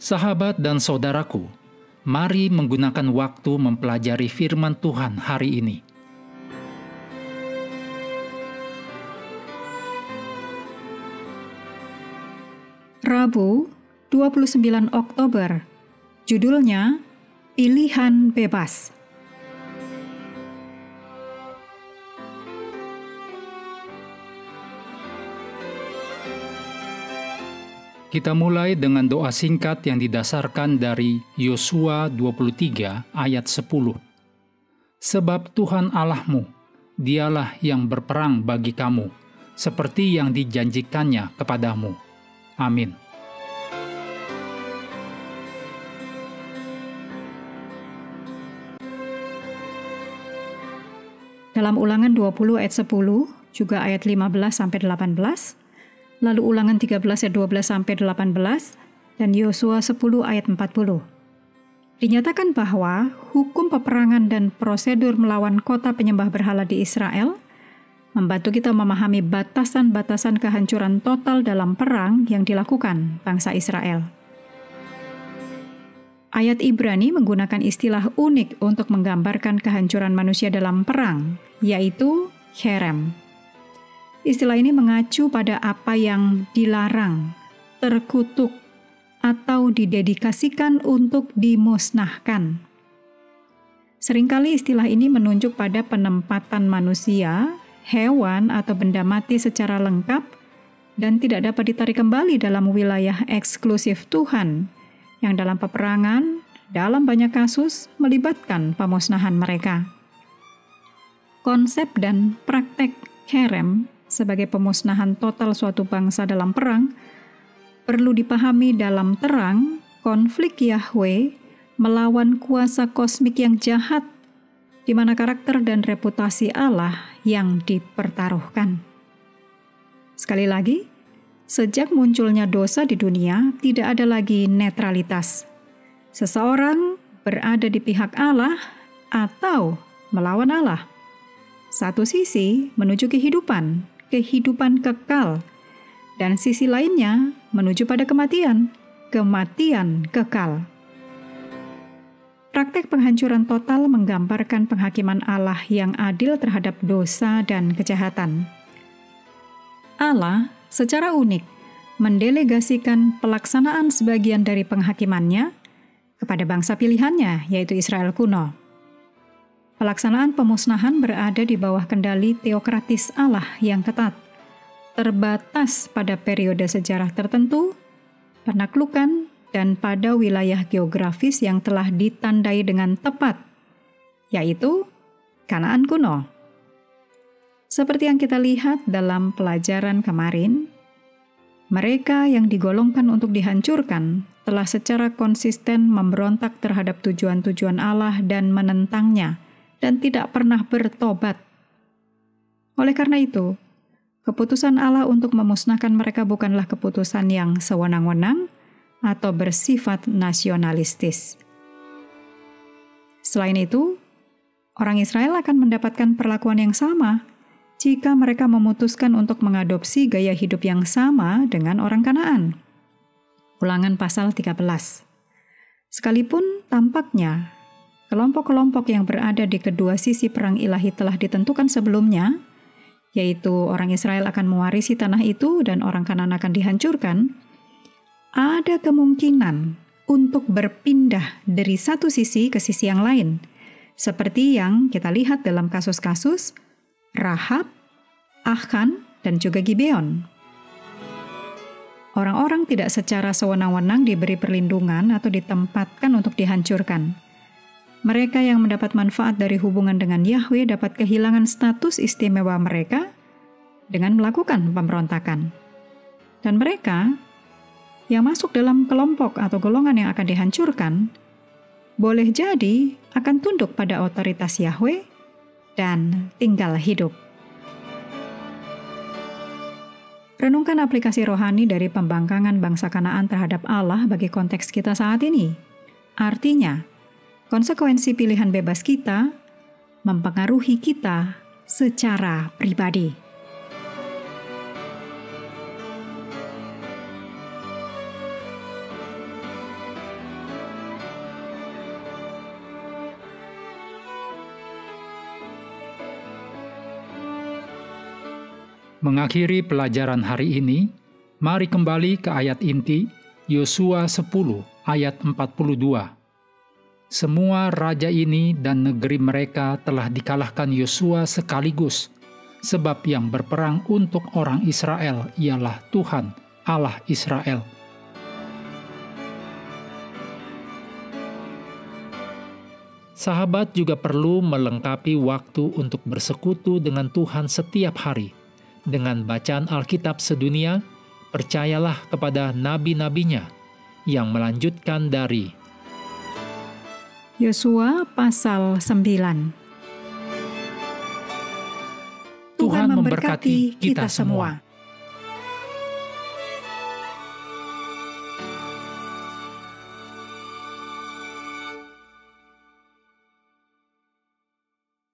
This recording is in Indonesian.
Sahabat dan saudaraku, mari menggunakan waktu mempelajari firman Tuhan hari ini. Rabu, 29 Oktober. Judulnya, Pilihan Bebas. Kita mulai dengan doa singkat yang didasarkan dari Yosua 23 ayat 10. Sebab Tuhan Allahmu, dialah yang berperang bagi kamu, seperti yang dijanjikannya kepadamu. Amin. Dalam Ulangan 20 ayat 10, juga ayat 15-18, lalu Ulangan 13 ayat 12-18, dan Yosua 10 ayat 40. Dinyatakan bahwa hukum peperangan dan prosedur melawan kota penyembah berhala di Israel membantu kita memahami batasan-batasan kehancuran total dalam perang yang dilakukan bangsa Israel. Ayat Ibrani menggunakan istilah unik untuk menggambarkan kehancuran manusia dalam perang, yaitu cherem. Istilah ini mengacu pada apa yang dilarang, terkutuk, atau didedikasikan untuk dimusnahkan. Seringkali istilah ini menunjuk pada penempatan manusia, hewan, atau benda mati secara lengkap dan tidak dapat ditarik kembali dalam wilayah eksklusif Tuhan, yang dalam peperangan, dalam banyak kasus, melibatkan pemusnahan mereka. Konsep dan praktek cherem sebagai pemusnahan total suatu bangsa dalam perang perlu dipahami dalam terang konflik Yahweh melawan kuasa kosmik yang jahat, di mana karakter dan reputasi Allah yang dipertaruhkan. Sekali lagi, sejak munculnya dosa di dunia, tidak ada lagi netralitas. Seseorang berada di pihak Allah atau melawan Allah. Satu sisi menuju kehidupan kekal, dan sisi lainnya menuju pada kematian kekal. Praktek penghancuran total menggambarkan penghakiman Allah yang adil terhadap dosa dan kejahatan. Allah secara unik mendelegasikan pelaksanaan sebagian dari penghakimannya kepada bangsa pilihannya, yaitu Israel kuno. Pelaksanaan pemusnahan berada di bawah kendali teokratis Allah yang ketat, terbatas pada periode sejarah tertentu, penaklukan, dan pada wilayah geografis yang telah ditandai dengan tepat, yaitu Kanaan kuno. Seperti yang kita lihat dalam pelajaran kemarin, mereka yang digolongkan untuk dihancurkan telah secara konsisten memberontak terhadap tujuan-tujuan Allah dan menentangnya, dan tidak pernah bertobat. Oleh karena itu, keputusan Allah untuk memusnahkan mereka bukanlah keputusan yang sewenang-wenang atau bersifat nasionalistis. Selain itu, orang Israel akan mendapatkan perlakuan yang sama jika mereka memutuskan untuk mengadopsi gaya hidup yang sama dengan orang Kanaan. Ulangan pasal 13. Sekalipun tampaknya kelompok-kelompok yang berada di kedua sisi perang ilahi telah ditentukan sebelumnya, yaitu orang Israel akan mewarisi tanah itu dan orang Kanaan akan dihancurkan, ada kemungkinan untuk berpindah dari satu sisi ke sisi yang lain, seperti yang kita lihat dalam kasus-kasus Rahab, Achan, dan juga Gibeon. Orang-orang tidak secara sewenang-wenang diberi perlindungan atau ditempatkan untuk dihancurkan. Mereka yang mendapat manfaat dari hubungan dengan Yahweh dapat kehilangan status istimewa mereka dengan melakukan pemberontakan. Dan mereka yang masuk dalam kelompok atau golongan yang akan dihancurkan, boleh jadi akan tunduk pada otoritas Yahweh dan tinggal hidup. Renungkan aplikasi rohani dari pembangkangan bangsa Kanaan terhadap Allah bagi konteks kita saat ini. Artinya, konsekuensi pilihan bebas kita mempengaruhi kita secara pribadi. Mengakhiri pelajaran hari ini, mari kembali ke ayat inti Yosua 10 ayat 42. Semua raja ini dan negeri mereka telah dikalahkan Yosua sekaligus, sebab yang berperang untuk orang Israel ialah Tuhan, Allah Israel. Sahabat juga perlu melengkapi waktu untuk bersekutu dengan Tuhan setiap hari. Dengan bacaan Alkitab sedunia, percayalah kepada nabi-nabinya yang melanjutkan dari Yosua pasal 9. Tuhan memberkati kita semua.